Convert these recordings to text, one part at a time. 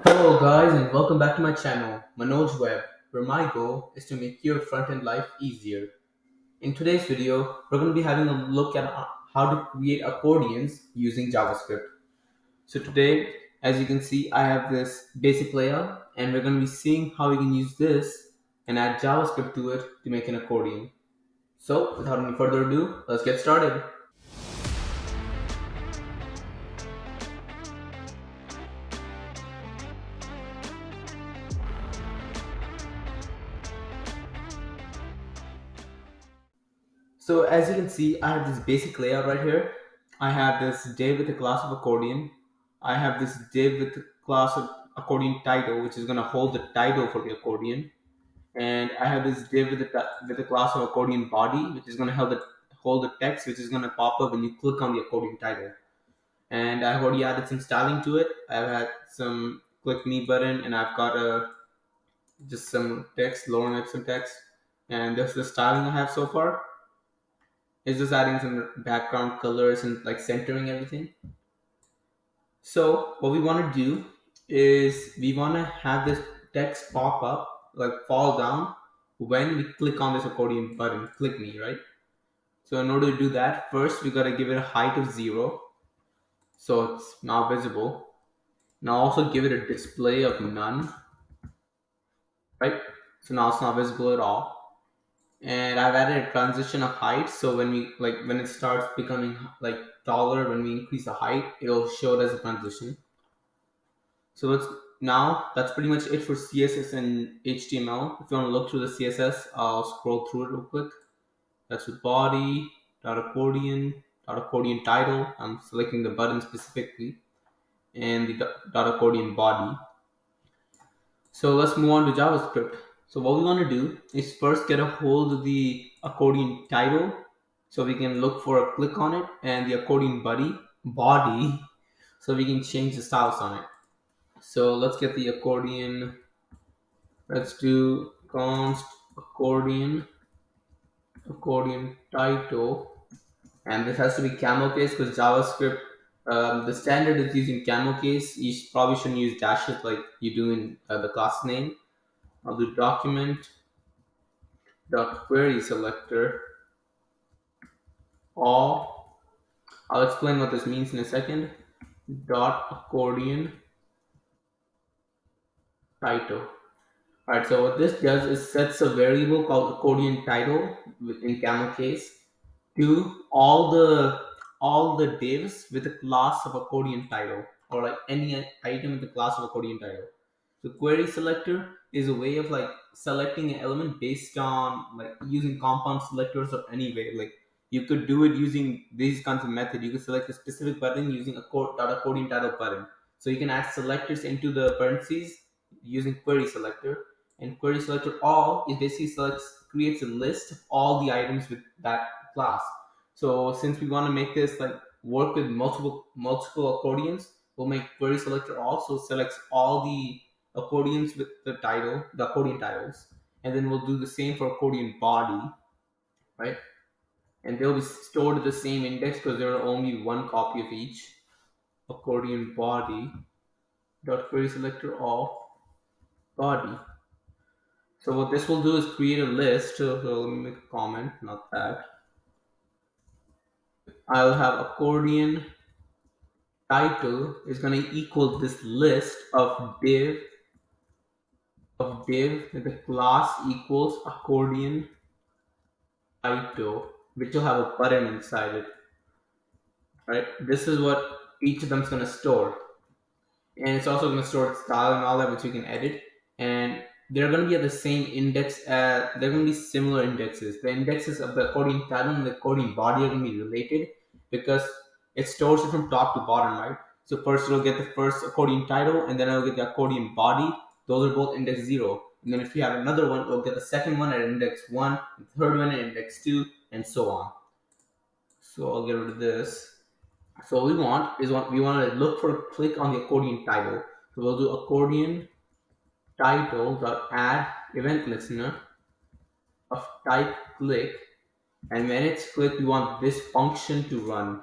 Hello guys and welcome back to my channel, ManojWeb, where my goal is to make your front-end life easier. In today's video, we're going to be having a look at how to create accordions using JavaScript. So today, as you can see, I have this basic layout and we're going to be seeing how we can use this and add JavaScript to it to make an accordion. So without any further ado, let's get started. So as you can see, I have this basic layout right here. I have this div with a class of accordion. I have this div with a class of accordion title, which is going to hold the title for the accordion. And I have this div with a class of accordion body, which is going to hold the text, which is going to pop up when you click on the accordion title. And I've already added some styling to it. I've had some click me button, and I've got just some text, lowering up some text. And this is the styling I have so far. It's just adding some background colors and like centering everything. So what we want to do is we want to have this text pop up, like fall down when we click on this accordion button, click me, right? So in order to do that, first we got to give it a height of 0. So it's now visible. Now also give it a display of none, right? So now it's not visible at all. And I've added a transition of height, so when it starts becoming like taller, when we increase the height, it'll show it as a transition. So that's pretty much it for CSS and HTML. If you want to look through the CSS, I'll scroll through it real quick. That's with body, .accordion, .accordion title. I'm selecting the button specifically, and the .accordion body. So let's move on to JavaScript. So what we want to do is first get a hold of the accordion title so we can look for a click on it, and the accordion body so we can change the styles on it. So let's get the accordion. Let's do const accordion title, and this has to be camel case because JavaScript, the standard is using camel case. You probably shouldn't use dashes like you do in the class name. I'll do document dot query selector all. I'll explain what this means in a second. Dot accordion title. Alright, so what this does is sets a variable called accordion title in camel case to all the divs with a class of accordion title, or like any item with the class of accordion title. So query selector is a way of like selecting an element based on like using compound selectors or any way. Like you could do it using these kinds of method. You could select a specific button using accordion title button. So you can add selectors into the parentheses using query selector. And query selector all is basically creates a list of all the items with that class. So since we want to make this like work with multiple accordions, we'll make query selector also selects all the accordions with the accordion titles, and then we'll do the same for accordion body, right? And they'll be stored at the same index because there are only one copy of each. Accordion body dot query selector all body. So what this will do is create a list. So let me make a comment, not that. I'll have accordion title is going to equal this list of div with the class equals accordion title, which will have a button inside it. Right? This is what each of them is going to store. And it's also going to store style and all that, which you can edit. And they're going to be at the same index. They're going to be similar indexes. The indexes of the accordion title and the accordion body are going to be related because it stores it from top to bottom, right? So first it'll get the first accordion title, and then it'll get the accordion body. Those are both index 0. And then if you have another one, it'll get the second one at index 1, the third one at index 2, and so on. So I'll get rid of this. So what we want is we want to look for a click on the accordion title. So we'll do accordion title dot add event listener of type click, and when it's clicked, we want this function to run.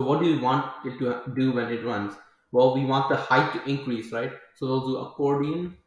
So what do we want it to do when it runs? Well, we want the height to increase, right? So we'll do accordion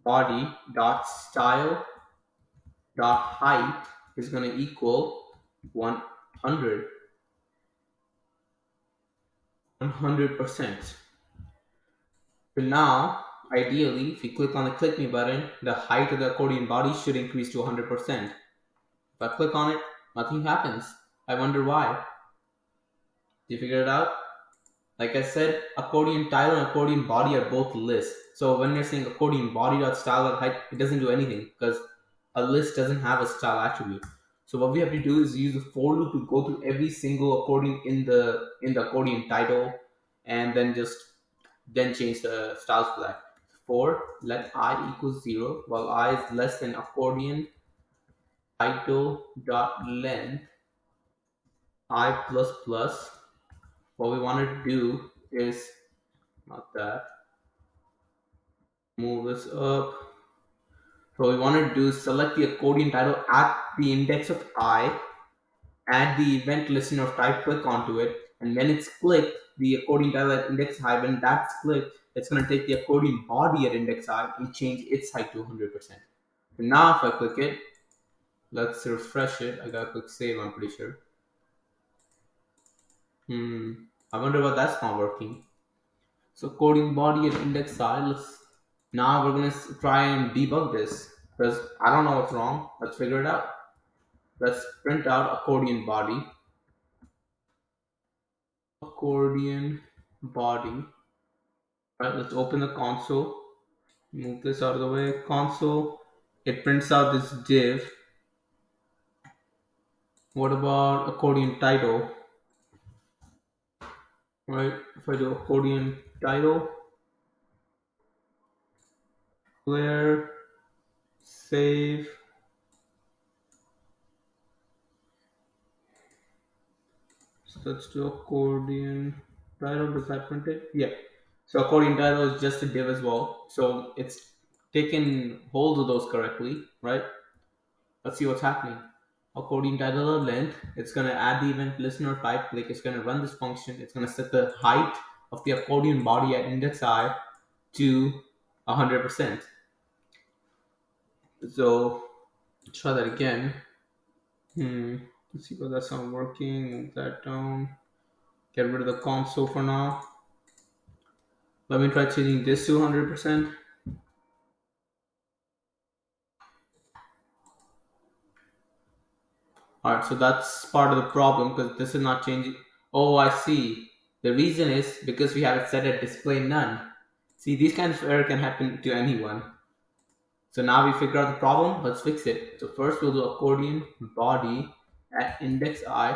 body dot style dot height is going to equal 100, 100%. So now, ideally, if you click on the click me button, the height of the accordion body should increase to 100%. If I click on it, nothing happens. I wonder why. Did you figure it out? Like I said, accordion title and accordion body are both lists. So when you're saying accordion body dot style dot height, it doesn't do anything because a list doesn't have a style attribute. So what we have to do is use a for loop to go through every single accordion in the accordion title, and then change the styles for that. For let I equals 0 while I is less than accordion title dot length I plus plus. What we want to do is not that. Move this up. So we want to do is select the accordion title at the index of I, add the event listener of type, click onto it, and when it's clicked, the accordion title at index I, when that's clicked, it's going to take the accordion body at index I and change its height to 100%. So now if I click it, let's refresh it. I gotta click save, I'm pretty sure. I wonder why that's not working. So accordion body at index I, now we're gonna try and debug this because I don't know what's wrong. Let's figure it out. Let's print out accordion body. Accordion body. Right, let's open the console. Move this out of the way. Console. It prints out this div. What about accordion title? Right, if I do accordion title, clear, save. So let's do accordion title. Does that print it? Yeah. So accordion title is just a div as well. So it's taken hold of those correctly, right? Let's see what's happening. Accordion title of length, it's gonna add the event listener type. Like it's gonna run this function. It's gonna set the height of the accordion body at index I to 100%. So try that again. Let's see if that's not working. Move that down. Get rid of the console for now. Let me try changing this to 100%. Alright, so that's part of the problem because this is not changing. Oh, I see. The reason is because we have it set at display none. See, these kinds of error can happen to anyone. So now we figure out the problem, let's fix it. So first we'll do accordion body at index I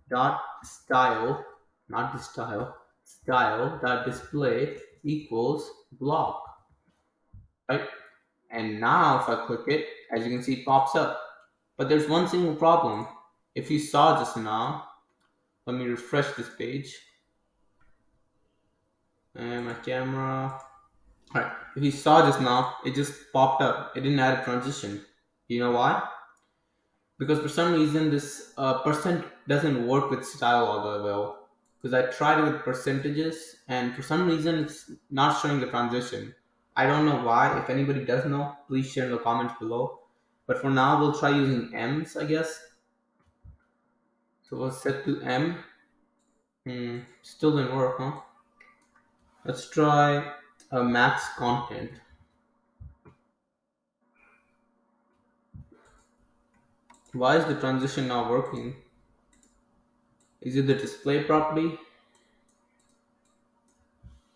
dot style, not the style dot display equals block. Right? And now if I click it, as you can see, it pops up. But there's one single problem. If you saw just now, let me refresh this page. And my camera. Alright, if you saw just now, it just popped up. It didn't add a transition. You know why? Because for some reason this percent doesn't work with style all that well. Because I tried it with percentages and for some reason it's not showing the transition. I don't know why. If anybody does know, please share in the comments below. But for now, we'll try using M's, I guess. So we'll set to M. Still didn't work, huh? Let's try max content. Why is the transition not working? Is it the display property?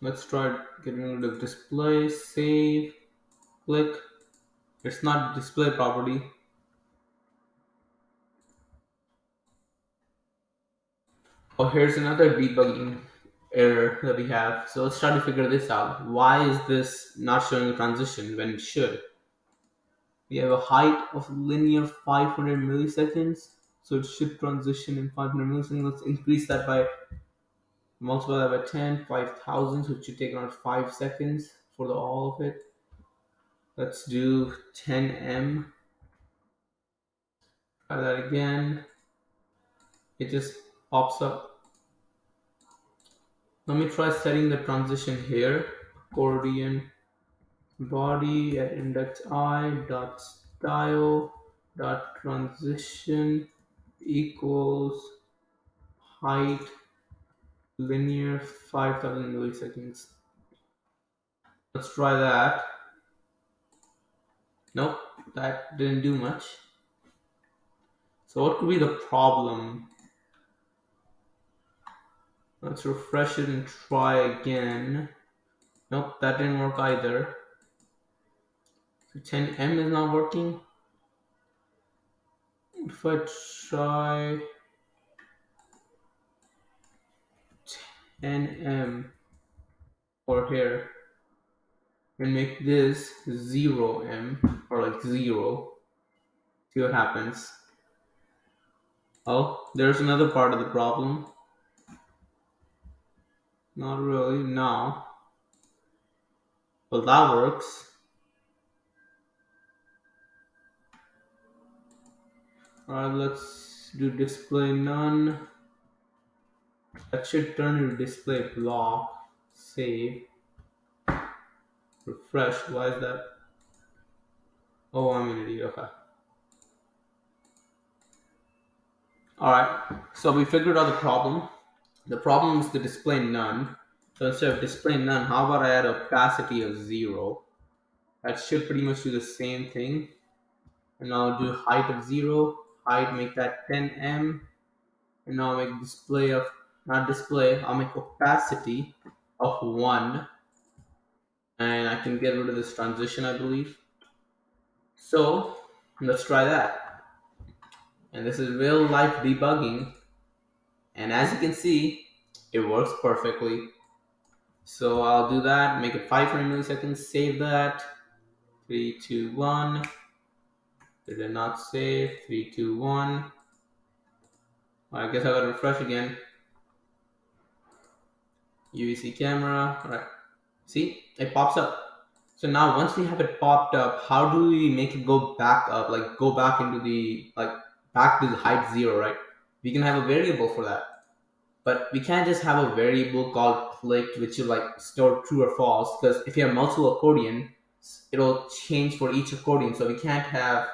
Let's try getting rid of display, save, click. It's not display property. Oh, here's another debugging error that we have. So let's try to figure this out. Why is this not showing a transition when it should? We have a height of linear 500 milliseconds. So it should transition in 500 milliseconds. Let's increase that by, multiply that by 10, 5,000. So it should take around 5 seconds for all of it. Let's do 10M. Try that again. It just pops up. Let me try setting the transition here. Accordion body at index I dot style dot transition equals height linear 5000 milliseconds. Let's try that. Nope, that didn't do much. So what could be the problem? Let's refresh it and try again. Nope, that didn't work either. So 10M is not working. If I try 10M or here and make this 0M or like 0, see what happens. Oh, there's another part of the problem. Not really, no. Well, that works. Alright, let's do display none. That should turn into display block. Save. Refresh. Why is that? Oh, I'm an idiot. Okay. Alright, so we figured out the problem. The problem is the display none. So instead of display none, how about I add opacity of 0? That should pretty much do the same thing. And I'll do height of 0. Height, make that 10M. And now I'll make display of, not display, I'll make opacity of 1. And I can get rid of this transition, I believe. So let's try that. And this is real life debugging. And as you can see, it works perfectly. So I'll do that, make it 500 milliseconds, save that. 3, 2, 1. Did it not save? 3, 2, 1. I guess I gotta refresh again. UVC camera. Alright. See? It pops up. So now once we have it popped up, how do we make it go back up? Like go back into the back to the height 0, right? We can have a variable for that. But we can't just have a variable called clicked which will like store true or false, because if you have multiple accordion, it'll change for each accordion. So we can't have,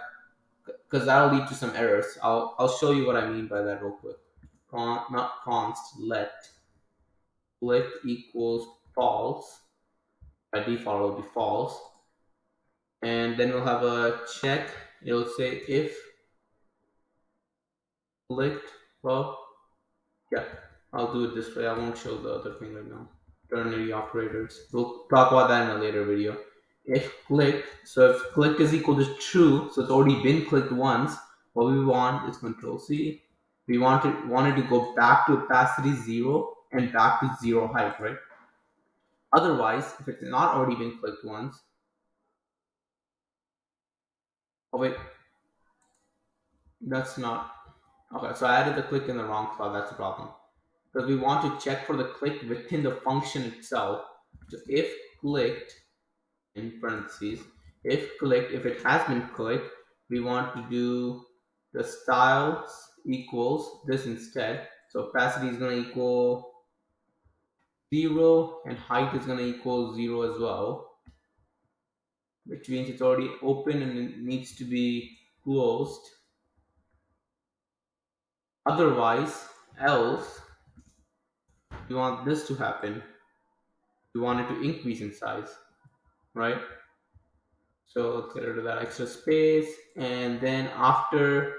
because that'll lead to some errors. I'll show you what I mean by that real quick. Not const, let clicked equals false. By default it will be false. And then we'll have a check. It'll say if clicked, well, yeah, I'll do it this way. I won't show the other thing right now. Ternary operators. We'll talk about that in a later video. If clicked, so if clicked is equal to true, so it's already been clicked once, what we want is Control C. We want it to go back to opacity 0 and back to 0 height, right? Otherwise, if it's not already been clicked once, oh wait, that's not, okay, so I added the click in the wrong spot, that's the problem. Because we want to check for the click within the function itself. So if clicked, in parentheses, if clicked, if it has been clicked, we want to do the styles equals this instead. So opacity is going to equal 0 and height is going to equal 0 as well, which means it's already open and it needs to be closed. Otherwise, else, we want this to happen. We want it to increase in size, right? So let's get rid of that extra space, and then after,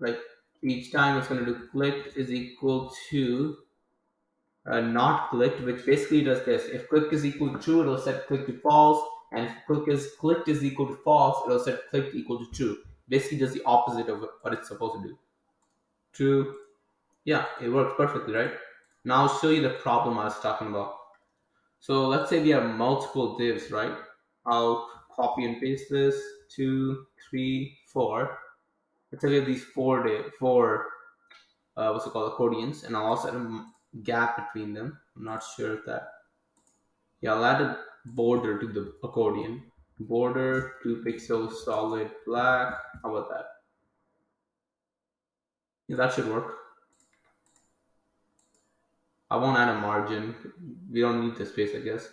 like each time it's going to do clicked is equal to not clicked, which basically does this. If click is equal to true, it'll set click to false, and if clicked is equal to false, it'll set clicked equal to true. Basically does the opposite of what it's supposed to do. True. Yeah, it works perfectly, right? Now I'll show you the problem I was talking about. So let's say we have multiple divs, right? I'll copy and paste this. 2, 3, 4. Let's say we have these four what's it called, accordions, and I'll also add a gap between them. I'm not sure if that. Yeah, I'll add a border to the accordion. Border 2 pixels solid black. How about that? Yeah, that should work. I won't add a margin. We don't need the space, I guess.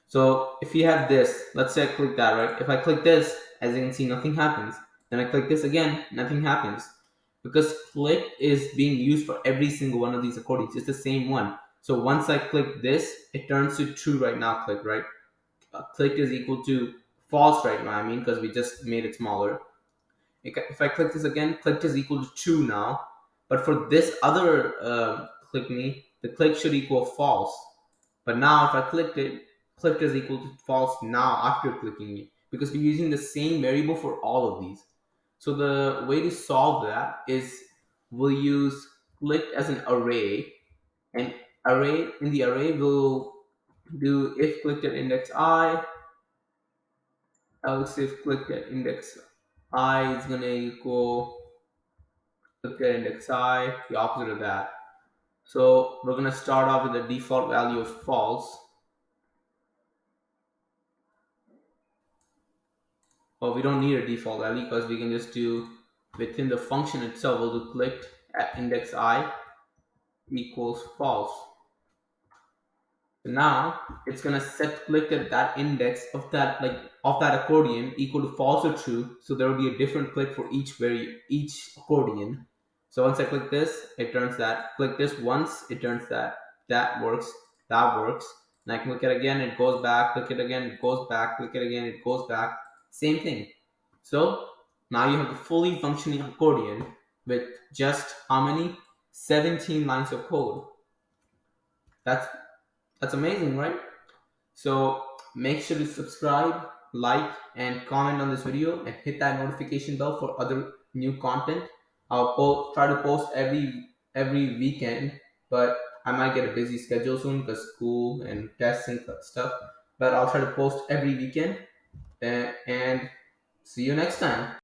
So if you have this, let's say I click that, right? If I click this, as you can see, nothing happens. Then I click this again, nothing happens. Because click is being used for every single one of these accordions. It's the same one. So once I click this, it turns to true right now, click, right? Click is equal to false right now, I mean, because we just made it smaller. If I click this again, click is equal to true now. But for this other click me, the click should equal false. But now if I clicked it, click is equal to false now after clicking it, because we're using the same variable for all of these. So the way to solve that is we'll use click as an array, and array in the array we'll do if clicked at index else if clicked at index I is gonna equal clicked at index I, the opposite of that. So we're gonna start off with the default value of false. Well, we don't need a default value because we can just do within the function itself, we'll do clicked at index I equals false. So now it's gonna set clicked at that index of that accordion equal to false or true. So there will be a different click for each accordion. So once I click this, it turns that. Click this once, it turns that. That works. That works. And I can click it again, it goes back. Click it again, it goes back. Click it again, it goes back. Same thing. So now you have a fully functioning accordion with just how many? 17 lines of code. That's amazing, right? So make sure to subscribe, like, and comment on this video, and hit that notification bell for other new content. I'll try to post every weekend, but I might get a busy schedule soon because school and tests and stuff. But I'll try to post every weekend, and see you next time.